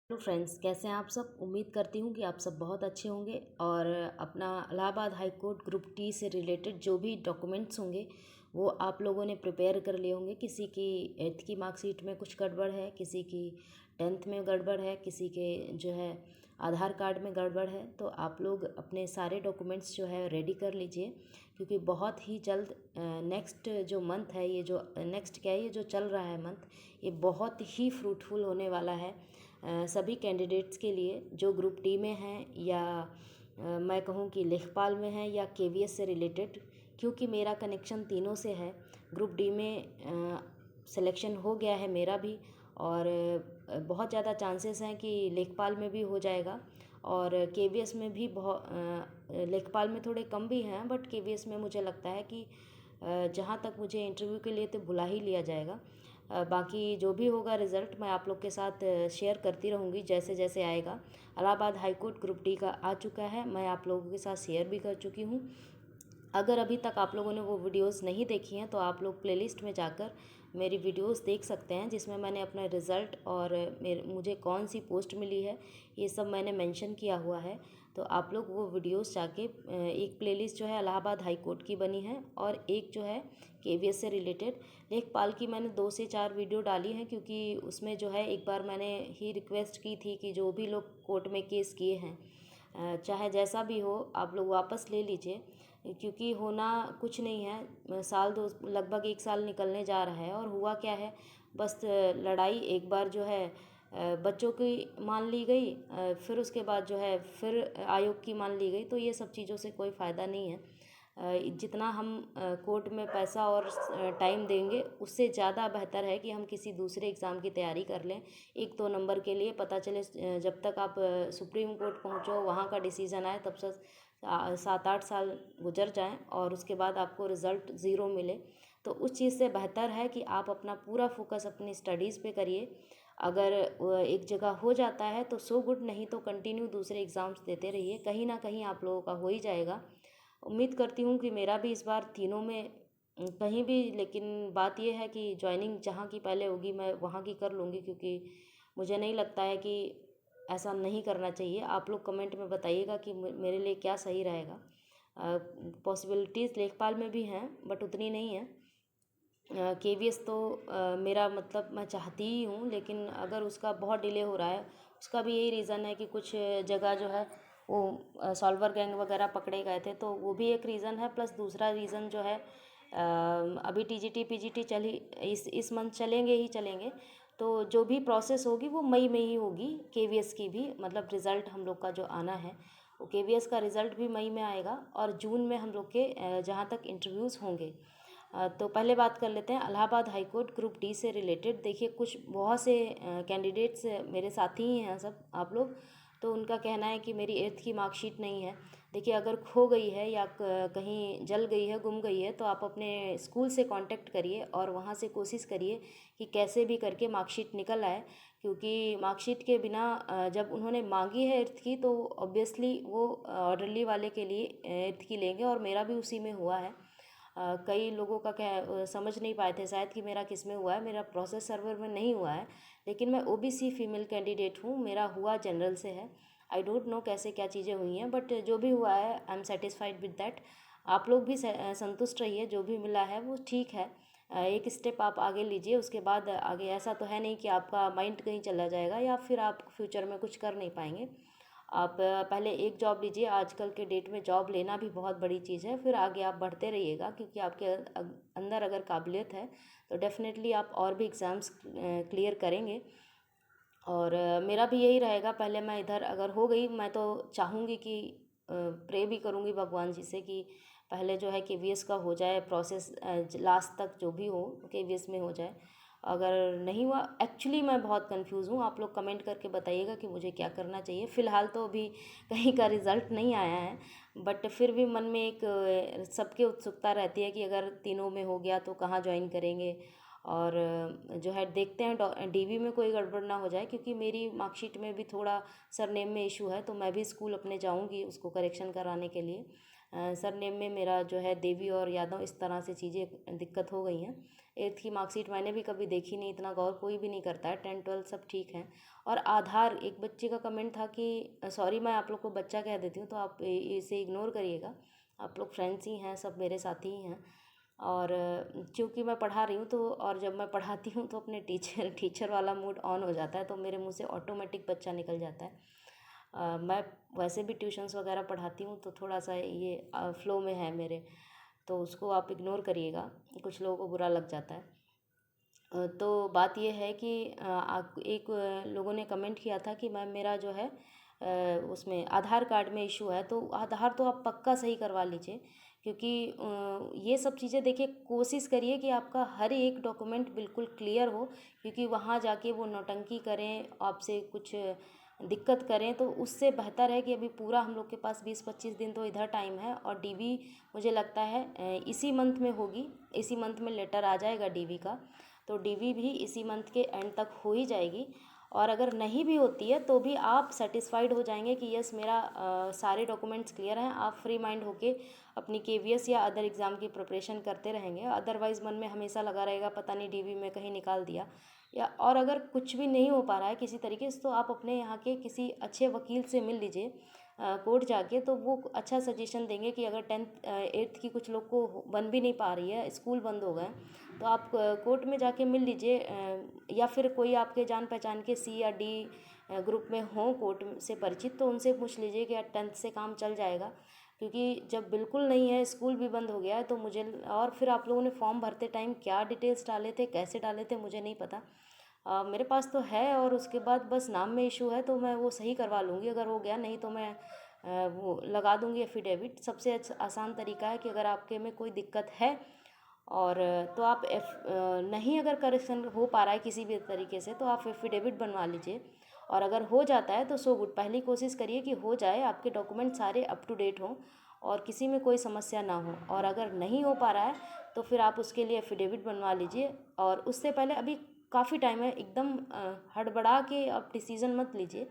Hello friends, कैसे हैं आप सब। उम्मीद करती हूँ कि आप सब बहुत अच्छे होंगे और अपना Allahabad high court group T से रिलेटेड जो भी डॉक्यूमेंट्स होंगे वो आप लोगों ने प्रिपेयर कर लिए होंगे। किसी की 8th की मार्कशीट में कुछ गड़बड़ है, किसी की 10th में गड़बड़ है, किसी के जो है आधार कार्ड में गड़बड़ है। तो आप लोग अपने सारे डॉक्यूमेंट्स जो है रेडी कर लीजिए, क्योंकि बहुत ही जल्द नेक्स्ट जो मंथ है, ये जो नेक्स्ट क्या है, ये जो चल रहा है मंथ, ये बहुत ही फ्रूटफुल होने वाला है सभी कैंडिडेट्स के लिए जो ग्रुप डी में हैं या मैं कहूँ कि लेखपाल में हैं या केवीएस से रिलेटेड, क्योंकि मेरा कनेक्शन तीनों से है। ग्रुप डी में सिलेक्शन हो गया है मेरा भी, और बहुत ज़्यादा चांसेस हैं कि लेखपाल में भी हो जाएगा, और केवीएस में भी बहुत लेखपाल में थोड़े कम भी हैं, बट केवीएस में मुझे लगता है कि जहाँ तक मुझे इंटरव्यू के लिए तो बुला ही लिया जाएगा। बाकी जो भी होगा रिज़ल्ट मैं आप लोग के साथ शेयर करती रहूँगी जैसे जैसे आएगा। Allahabad high court group D का आ चुका है, मैं आप लोगों के साथ शेयर भी कर चुकी हूँ। अगर अभी तक आप लोगों ने वो वीडियोस नहीं देखी हैं तो आप लोग प्लेलिस्ट में जाकर मेरी वीडियोस देख सकते हैं, जिसमें मैंने अपना रिज़ल्ट और मुझे कौन सी पोस्ट मिली है ये सब मैंने मेंशन किया हुआ है। तो आप लोग वो वीडियोस जाके एक प्लेलिस्ट जो है इलाहाबाद हाई कोर्ट की बनी है और एक जो है केवीएस से रिलेटेड। लेखपाल की मैंने 2 से 4 वीडियो डाली हैं, क्योंकि उसमें जो है एक बार मैंने ही रिक्वेस्ट की थी कि जो भी लोग कोर्ट में केस किए हैं चाहे जैसा भी हो आप लोग वापस ले लीजिए, क्योंकि होना कुछ नहीं है। साल दो लगभग 1 साल निकलने जा रहा है और हुआ क्या है, बस लड़ाई एक बार जो है बच्चों की मान ली गई, फिर उसके बाद जो है फिर आयोग की मान ली गई। तो ये सब चीज़ों से कोई फ़ायदा नहीं है। जितना हम कोर्ट में पैसा और टाइम देंगे, उससे ज़्यादा बेहतर है कि हम किसी दूसरे एग्ज़ाम की तैयारी कर लें। 1-2 नंबर के लिए पता चले जब तक आप सुप्रीम कोर्ट पहुँचो, वहाँ का डिसीज़न आए, तब से 7-8 साल गुजर जाएं और उसके बाद आपको रिज़ल्ट ज़ीरो मिले। तो उस चीज़ से बेहतर है कि आप अपना पूरा फोकस अपनी स्टडीज़ पे करिए। अगर एक जगह हो जाता है तो सो गुड, नहीं तो कंटिन्यू दूसरे एग्ज़ाम्स देते रहिए, कहीं ना कहीं आप लोगों का हो ही जाएगा। उम्मीद करती हूँ कि मेरा भी इस बार तीनों में कहीं भी, लेकिन बात यह है कि ज्वाइनिंग जहाँ की पहले होगी मैं वहाँ की कर लूँगी, क्योंकि मुझे नहीं लगता है कि ऐसा नहीं करना चाहिए। आप लोग कमेंट में बताइएगा कि मेरे लिए क्या सही रहेगा। पॉसिबिलिटीज़ लेखपाल में भी हैं बट उतनी नहीं है। केवीएस तो मेरा मतलब मैं चाहती ही हूँ, लेकिन अगर उसका बहुत डिले हो रहा है, उसका भी यही रीज़न है कि कुछ जगह जो है वो सॉल्वर गैंग वगैरह पकड़े गए थे, तो वो भी एक रीज़न है। प्लस दूसरा रीज़न जो है अभी टीजीटी पीजीटी चल ही इस मंथ चलेंगे ही चलेंगे, तो जो भी प्रोसेस होगी वो मई में ही होगी। केवीएस की भी मतलब रिज़ल्ट हम लोग का जो आना है वो केवीएस का रिज़ल्ट भी मई में आएगा, और जून में हम लोग के जहाँ तक इंटरव्यूज़ होंगे। तो पहले बात कर लेते हैं Allahabad high court group D से रिलेटेड। देखिए, कुछ बहुत से कैंडिडेट्स मेरे साथी ही हैं सब आप लोग, तो उनका कहना है कि मेरी 8th की मार्कशीट नहीं है। देखिए, अगर खो गई है या कहीं जल गई है, गुम गई है, तो आप अपने स्कूल से कांटेक्ट करिए और वहाँ से कोशिश करिए कि कैसे भी करके मार्कशीट निकल आए, क्योंकि मार्कशीट के बिना जब उन्होंने मांगी है 8th की, तो ऑब्वियसली वो ऑर्डरली वाले के लिए 8th की लेंगे, और मेरा भी उसी में हुआ है। कई लोगों का क्या समझ नहीं पाए थे शायद कि मेरा किस में हुआ है। मेरा प्रोसेस सर्वर में नहीं हुआ है, लेकिन मैं ओबीसी फीमेल कैंडिडेट हूँ, मेरा हुआ जनरल से है। आई डोंट नो कैसे क्या चीज़ें हुई हैं, बट जो भी हुआ है I am satisfied with that. आप लोग भी संतुष्ट रहिए, जो भी मिला है वो ठीक है। एक स्टेप आप आगे लीजिए, उसके बाद आगे ऐसा तो है नहीं कि आपका माइंड कहीं चला जाएगा या फिर आप फ्यूचर में कुछ कर नहीं पाएंगे। आप पहले एक जॉब लीजिए, आजकल के डेट में जॉब लेना भी बहुत बड़ी चीज़ है, फिर आगे आप बढ़ते रहिएगा, क्योंकि आपके अंदर अगर काबिलियत है तो डेफ़िनेटली आप और भी एग्ज़ाम्स क्लियर करेंगे। और मेरा भी यही रहेगा, पहले मैं इधर अगर हो गई, मैं तो चाहूँगी कि प्रे भी करूँगी भगवान जी से कि पहले जो है केवीएस का हो जाए प्रोसेस, लास्ट तक जो भी हो केवीएस में हो जाए। अगर नहीं हुआ, एक्चुअली मैं बहुत कंफ्यूज हूँ, आप लोग कमेंट करके बताइएगा कि मुझे क्या करना चाहिए। फ़िलहाल तो अभी कहीं का रिज़ल्ट नहीं आया है, बट फिर भी मन में एक सबकी उत्सुकता रहती है कि अगर तीनों में हो गया तो कहाँ ज्वाइन करेंगे। और जो है देखते हैं डीवी में कोई गड़बड़ ना हो जाए, क्योंकि मेरी मार्कशीट में भी थोड़ा सरनेम में इशू है, तो मैं भी स्कूल अपने जाऊंगी उसको करेक्शन कराने के लिए। सरनेम में मेरा जो है देवी और यादव, इस तरह से चीज़ें दिक्कत हो गई हैं। 8th की मार्कशीट मैंने भी कभी देखी नहीं, इतना गौर कोई भी नहीं करता है। 10 12 सब ठीक है। और आधार, एक बच्चे का कमेंट था कि सॉरी मैं आप लोग को बच्चा कह देती हूँ तो आप इसे इग्नोर करिएगा, आप लोग फ्रेंड्स ही हैं, सब मेरे साथी ही हैं। और चूँकि मैं पढ़ा रही हूँ तो, और जब मैं पढ़ाती हूँ तो अपने टीचर वाला मूड ऑन हो जाता है, तो मेरे मुँह से ऑटोमेटिक बच्चा निकल जाता है। मैं वैसे भी ट्यूशन्स वगैरह पढ़ाती हूँ तो थोड़ा सा ये फ्लो में है मेरे, तो उसको आप इग्नोर करिएगा, कुछ लोगों को बुरा लग जाता है। तो बात ये है कि एक लोगों ने कमेंट किया था कि मैम मेरा जो है उसमें आधार कार्ड में इशू है, तो आधार तो आप पक्का सही करवा लीजिए, क्योंकि ये सब चीज़ें देखिए, कोशिश करिए कि आपका हर एक डॉक्यूमेंट बिल्कुल क्लियर हो, क्योंकि वहाँ जाके वो नौटंकी करें, आपसे कुछ दिक्कत करें, तो उससे बेहतर है कि अभी पूरा हम लोग के पास 20-25 दिन तो इधर टाइम है। और डीवी मुझे लगता है इसी मंथ में होगी, इसी मंथ में लेटर आ जाएगा डीवी का, तो डीवी भी इसी मंथ के एंड तक हो ही जाएगी। और अगर नहीं भी होती है तो भी आप सेटिस्फाइड हो जाएंगे कि यस मेरा सारे डॉक्यूमेंट्स क्लियर हैं, आप फ्री माइंड होके अपनी केवीएस या अदर एग्ज़ाम की प्रिपरेशन करते रहेंगे। अदरवाइज़ मन में हमेशा लगा रहेगा पता नहीं डीवी में कहीं निकाल दिया, या और अगर कुछ भी नहीं हो पा रहा है किसी तरीके से, तो आप अपने यहाँ के किसी अच्छे वकील से मिल लीजिए कोर्ट जाके, तो वो अच्छा सजेशन देंगे कि अगर 10th 8th की कुछ लोग को बन भी नहीं पा रही है, स्कूल बंद हो गए, तो आप कोर्ट में जाके मिल लीजिए, या फिर कोई आपके जान पहचान के सी या डी ग्रुप में हों कोर्ट से परिचित, तो उनसे पूछ लीजिए कि 10th से काम चल जाएगा। क्योंकि जब बिल्कुल नहीं है, स्कूल भी बंद हो गया है, तो मुझे, और फिर आप लोगों ने फॉर्म भरते टाइम क्या डिटेल्स डाले थे, कैसे डाले थे, मुझे नहीं पता। मेरे पास तो है, और उसके बाद बस नाम में इशू है, तो मैं वो सही करवा लूँगी अगर हो गया, नहीं तो मैं वो लगा दूँगी एफिडेविट। सबसे आसान तरीका है कि अगर आपके में कोई दिक्कत है और तो आप नहीं अगर करेक्शन हो पा रहा है किसी भी तरीके से, तो आप एफिडेविट बनवा लीजिए। और अगर हो जाता है तो सो गुड, पहली कोशिश करिए कि हो जाए, आपके डॉक्यूमेंट सारे अप टू डेट हों और किसी में कोई समस्या ना हो। और अगर नहीं हो पा रहा है तो फिर आप उसके लिए एफिडेविट बनवा लीजिए। और उससे पहले अभी काफ़ी टाइम है, एकदम हड़बड़ा के आप डिसीज़न मत लीजिए,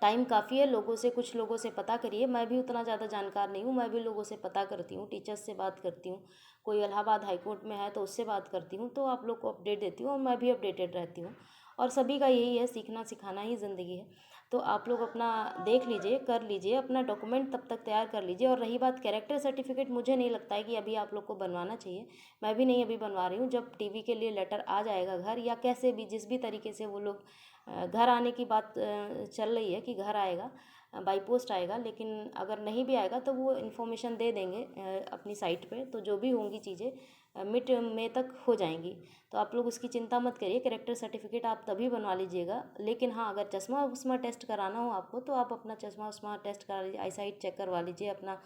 टाइम काफ़ी है। लोगों से, कुछ लोगों से पता करिए, मैं भी उतना ज़्यादा जानकार नहीं हूँ, मैं भी लोगों से पता करती हूँ, टीचर्स से बात करती हूँ, कोई इलाहाबाद हाई कोर्ट में है तो उससे बात करती हूँ, तो आप लोग को अपडेट देती हूँ, और मैं भी अपडेटेड रहती हूँ। और सभी का यही है, सीखना सिखाना ही ज़िंदगी है। तो आप लोग अपना देख लीजिए, कर लीजिए, अपना डॉक्यूमेंट तब तक तैयार कर लीजिए। और रही बात कैरेक्टर सर्टिफिकेट, मुझे नहीं लगता है कि अभी आप लोग को बनवाना चाहिए, मैं भी नहीं अभी बनवा रही हूँ। जब टीवी के लिए लेटर आ जाएगा घर, या कैसे भी जिस भी तरीके से वो लोग घर आने की बात चल रही है कि घर आएगा, बाई पोस्ट आएगा, लेकिन अगर नहीं भी आएगा तो वो इन्फॉर्मेशन दे देंगे अपनी साइट पे, तो जो भी होंगी चीज़ें मिड में तक हो जाएंगी। तो आप लोग उसकी चिंता मत करिए, कैरेक्टर सर्टिफिकेट आप तभी बनवा लीजिएगा। लेकिन हाँ, अगर चश्मा उस्मा टेस्ट कराना हो आपको, तो आप अपना चश्मा उस्मा टेस्ट करा लीजिए, आई साइट चेक करवा लीजिए अपना,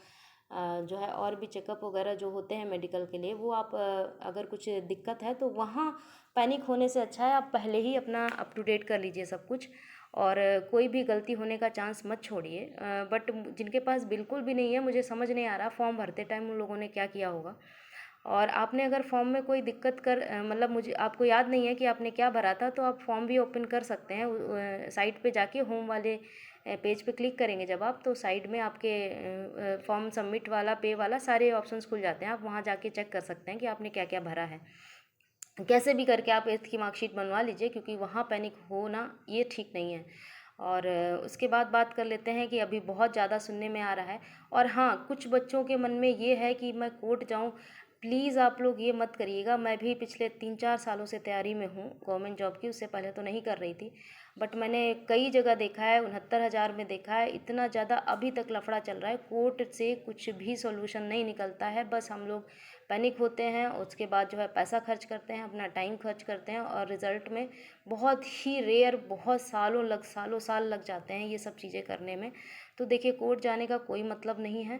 जो है और भी चेकअप वगैरह जो होते हैं मेडिकल के लिए, वो आप अगर कुछ दिक्कत है तो वहाँ पैनिक होने से अच्छा है आप पहले ही अपना अप टू डेट कर लीजिए सब कुछ। और कोई भी गलती होने का चांस मत छोड़िए। बट जिनके पास बिल्कुल भी नहीं है, मुझे समझ नहीं आ रहा फॉर्म भरते टाइम उन लोगों ने क्या किया होगा। और आपने अगर फॉर्म में कोई दिक्कत मतलब मुझे, आपको याद नहीं है कि आपने क्या भरा था, तो आप फॉर्म भी ओपन कर सकते हैं साइट पे जाके, होम वाले पेज पे क्लिक करेंगे जब आप, तो साइड में आपके फॉर्म सबमिट वाला, पे वाला, सारे ऑप्शंस खुल जाते हैं। आप वहाँ जाके चेक कर सकते हैं कि आपने क्या क्या भरा है। कैसे भी करके आप 8th की मार्कशीट बनवा लीजिए, क्योंकि वहाँ पैनिक होना ये ठीक नहीं है। और उसके बाद बात कर लेते हैं कि अभी बहुत ज़्यादा सुनने में आ रहा है, और हाँ, कुछ बच्चों के मन में ये है कि मैं कोर्ट जाऊँ। प्लीज़ आप लोग ये मत करिएगा। मैं भी पिछले 3-4 सालों से तैयारी में हूँ गवर्नमेंट जॉब की, उससे पहले तो नहीं कर रही थी, बट मैंने कई जगह देखा है, 69,000 में देखा है, इतना ज़्यादा अभी तक लफड़ा चल रहा है, कोर्ट से कुछ भी सोल्यूशन नहीं निकलता है। बस हम लोग पैनिक होते हैं, उसके बाद जो है पैसा खर्च करते हैं, अपना टाइम खर्च करते हैं, और रिज़ल्ट में बहुत ही रेयर, बहुत सालों साल लग जाते हैं ये सब चीज़ें करने में। तो देखिए, कोर्ट जाने का कोई मतलब नहीं है।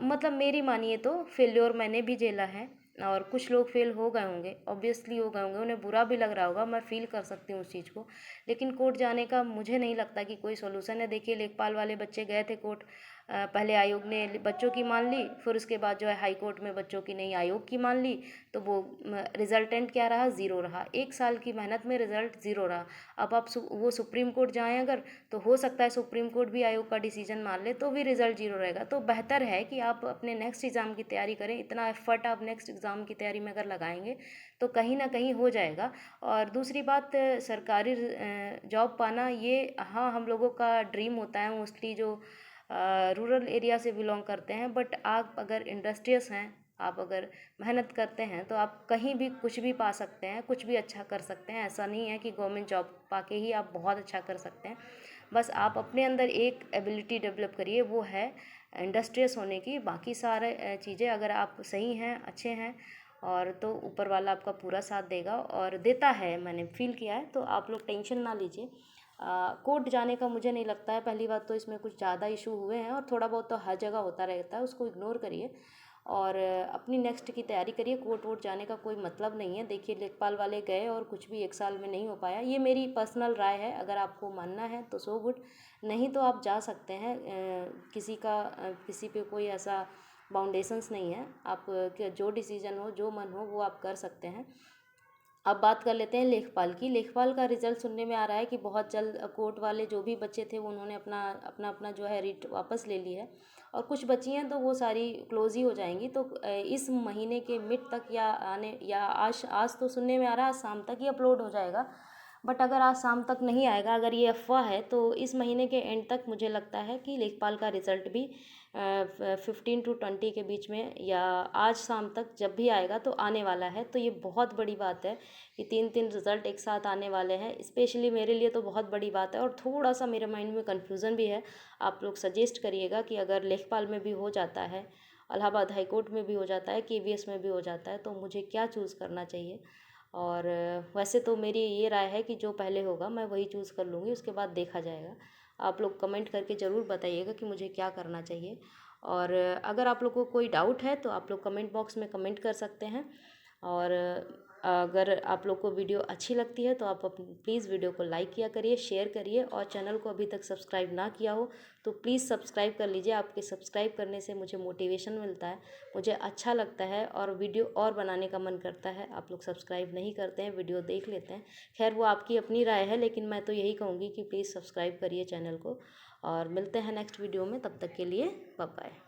मतलब मेरी मानिए तो फेल्योर मैंने भी झेला है, और कुछ लोग फेल हो गए होंगे, ऑब्वियसली हो गए होंगे, उन्हें बुरा भी लग रहा होगा, मैं फील कर सकती हूँ उस चीज़ को। लेकिन कोर्ट जाने का मुझे नहीं लगता कि कोई सोल्यूशन है। देखिए, लेखपाल वाले बच्चे गए थे कोर्ट, पहले आयोग ने बच्चों की मान ली, फिर उसके बाद जो है हाई कोर्ट में बच्चों की नहीं आयोग की मान ली, तो वो रिजल्टेंट क्या रहा, ज़ीरो रहा। 1 साल की मेहनत में रिजल्ट ज़ीरो रहा। अब आप वो सुप्रीम कोर्ट जाएँ अगर, तो हो सकता है सुप्रीम कोर्ट भी आयोग का डिसीजन मान ले तो भी रिजल्ट ज़ीरो रहेगा। तो बेहतर है कि आप अपने नेक्स्ट एग्ज़ाम की तैयारी करें। इतना एफर्ट आप नेक्स्ट एग्ज़ाम की तैयारी में अगर लगाएंगे तो कहीं ना कहीं हो जाएगा। और दूसरी बात, सरकारी जॉब पाना ये हाँ हम लोगों का ड्रीम होता है, मोस्टली जो रूरल एरिया से बिलोंग करते हैं। बट आप अगर इंडस्ट्रियस हैं, आप अगर मेहनत करते हैं तो आप कहीं भी कुछ भी पा सकते हैं, कुछ भी अच्छा कर सकते हैं। ऐसा नहीं है कि गवर्नमेंट जॉब पाके ही आप बहुत अच्छा कर सकते हैं। बस आप अपने अंदर एक एबिलिटी डेवलप करिए, वो है इंडस्ट्रियस होने की। बाकी सारे चीज़ें अगर आप सही हैं, अच्छे हैं, और तो ऊपर वाला आपका पूरा साथ देगा और देता है, मैंने फील किया है। तो आप लोग टेंशन ना लीजिए। कोर्ट जाने का मुझे नहीं लगता है। पहली बात तो इसमें कुछ ज़्यादा इशू हुए हैं, और थोड़ा बहुत तो हर जगह होता रहता है, उसको इग्नोर करिए और अपनी नेक्स्ट की तैयारी करिए। कोर्ट वोट जाने का कोई मतलब नहीं है। देखिए लेखपाल वाले गए और कुछ भी 1 साल में नहीं हो पाया। ये मेरी पर्सनल राय है, अगर आपको मानना है तो सो गुड, नहीं तो आप जा सकते हैं। किसी पे कोई ऐसा बाउंडेशंस नहीं है। आप जो डिसीजन हो, जो मन हो, वो आप कर सकते हैं। अब बात कर लेते हैं लेखपाल की। लेखपाल का रिजल्ट सुनने में आ रहा है कि बहुत जल्द कोर्ट वाले जो भी बच्चे थे वो उन्होंने अपना अपना अपना जो है रिट वापस ले ली है, और कुछ बची हैं तो वो सारी क्लोज ही हो जाएंगी। तो इस महीने के मिड तक या आने या आज तो सुनने में आ रहा है आज शाम तक ही अपलोड हो जाएगा। बट अगर आज शाम तक नहीं आएगा, अगर ये अफवाह है, तो इस महीने के एंड तक मुझे लगता है कि लेखपाल का रिज़ल्ट भी 15 to 20 के बीच में, या आज शाम तक जब भी आएगा तो आने वाला है। तो ये बहुत बड़ी बात है कि 3 3 रिज़ल्ट एक साथ आने वाले हैं। स्पेशली मेरे लिए तो बहुत बड़ी बात है, और थोड़ा सा मेरे माइंड में कन्फ्यूज़न भी है। आप लोग सजेस्ट करिएगा कि अगर लेखपाल में भी हो जाता है, इलाहाबाद हाई कोर्ट में भी हो जाता है, केवीएस में भी हो जाता है, तो मुझे क्या चूज़ करना चाहिए। और वैसे तो मेरी ये राय है कि जो पहले होगा मैं वही चूज़ कर लूँगी, उसके बाद देखा जाएगा। आप लोग कमेंट करके ज़रूर बताइएगा कि मुझे क्या करना चाहिए। और अगर आप लोग को कोई डाउट है तो आप लोग कमेंट बॉक्स में कमेंट कर सकते हैं। और अगर आप लोग को वीडियो अच्छी लगती है तो आप प्लीज़ वीडियो को लाइक किया करिए, शेयर करिए, और चैनल को अभी तक सब्सक्राइब ना किया हो तो प्लीज़ सब्सक्राइब कर लीजिए। आपके सब्सक्राइब करने से मुझे मोटिवेशन मिलता है, मुझे अच्छा लगता है, और वीडियो और बनाने का मन करता है। आप लोग सब्सक्राइब नहीं करते हैं, वीडियो देख लेते हैं। खैर वो आपकी अपनी राय है, लेकिन मैं तो यही कहूँगी कि प्लीज़ सब्सक्राइब करिए चैनल को। और मिलते हैं नेक्स्ट वीडियो में, तब तक के लिए बाय बाय।